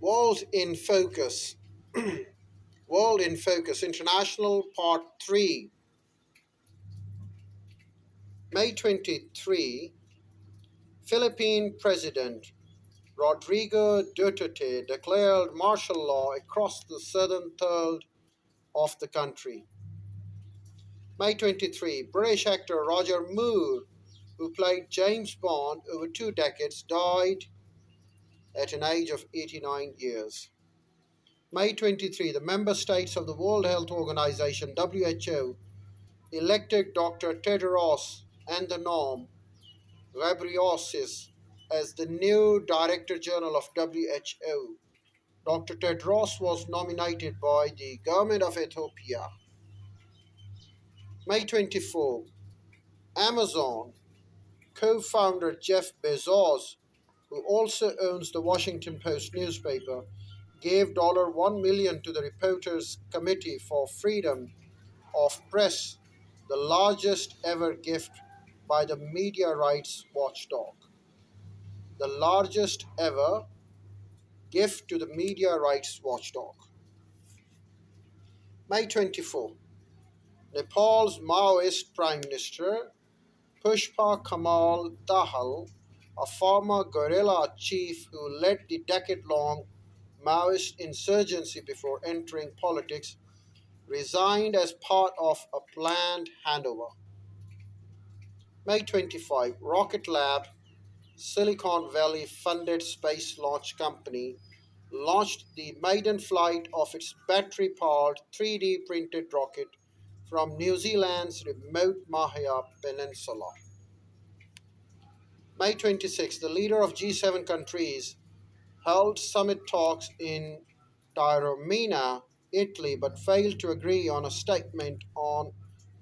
World in Focus. World in Focus International Part 3. May 23. Philippine President Rodrigo Duterte declared martial law across the southern third of the country. May 23. British actor Roger Moore, who played James Bond over 2 decades, died at an age of 89 years. May 23. The member states of the World Health Organization (WHO) elected Dr. Tedros Adhanom Ghebreyesus as the new Director General of WHO. Dr. Tedros was nominated by the government of Ethiopia. May 24. Amazon co-founder Jeff Bezos, who also owns the Washington Post newspaper, gave $1 million to the Reporters Committee for Freedom of Press, the largest ever gift by the media rights watchdog. The largest ever gift to the media rights watchdog. May 24. Nepal's Maoist Prime Minister Pushpa Kamal Dahal, a former guerrilla chief who led the decade long Maoist insurgency before entering politics, resigned as part of a planned handover. May 25. Rocket Lab, Silicon Valley funded space launch company, launched the maiden flight of its battery powered 3D printed rocket from New Zealand's remote Mahia Peninsula. May 26, the leader of G7 countries held summit talks in Taormina, Italy, but failed to agree on a statement on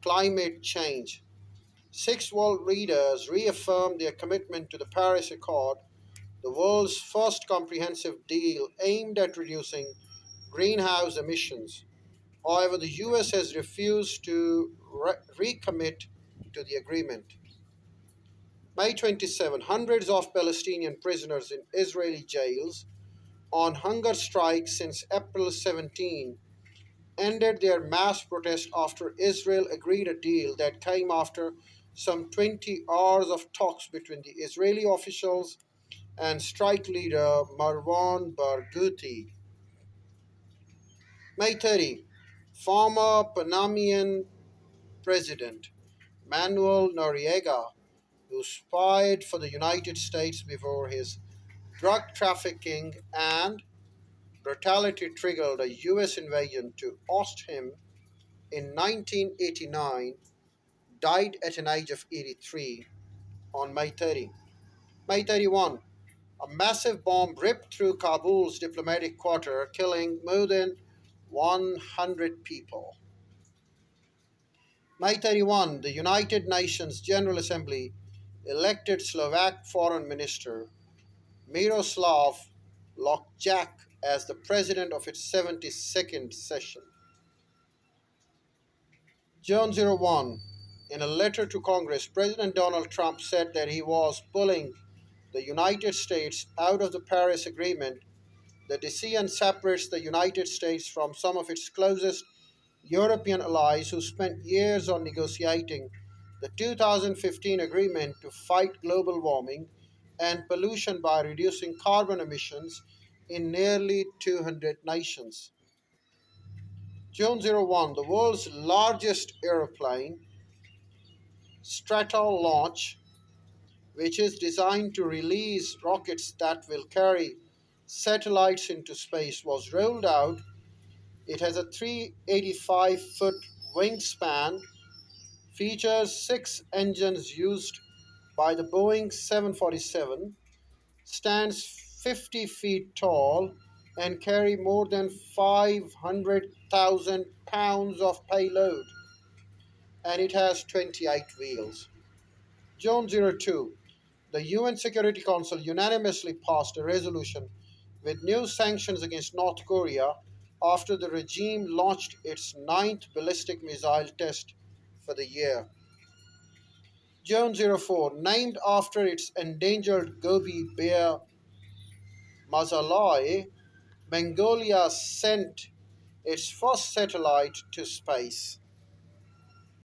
climate change. Six world leaders reaffirmed their commitment to the Paris Accord, the world's first comprehensive deal aimed at reducing greenhouse emissions. However, the US has refused to recommit to the agreement. May 27, hundreds of Palestinian prisoners in Israeli jails on hunger strike since April 17 ended their mass protest after Israel agreed a deal that came after some 20 hours of talks between the Israeli officials and strike leader Marwan Barghouti. May 30, former Panamanian President Manuel Noriega, who spied for the United States before his drug trafficking and brutality triggered a US invasion to oust him in 1989, died at an age of 83 on May 30. May 31, a massive bomb ripped through Kabul's diplomatic quarter, killing more than 100 people. May 31, the United Nations General Assembly elected Slovak Foreign Minister Miroslav Lokjak as the president of its 72nd session. June 01. In a letter to Congress, President Donald Trump said that he was pulling the United States out of the Paris Agreement. The decision separates the United States from some of its closest European allies who spent years on negotiating the 2015 agreement to fight global warming and pollution by reducing carbon emissions in nearly 200 nations. June 01, the world's largest aeroplane, Stratolaunch, which is designed to release rockets that will carry satellites into space, was rolled out. It has a 385-foot wingspan, features six engines used by the Boeing 747, stands 50 feet tall, and carry more than 500,000 pounds of payload, and it has 28 wheels. June 02, the UN Security Council unanimously passed a resolution with new sanctions against North Korea after the regime launched its ninth ballistic missile test for the year. June 04, named after its endangered Gobi bear Mazalai, Mongolia sent its first satellite to space.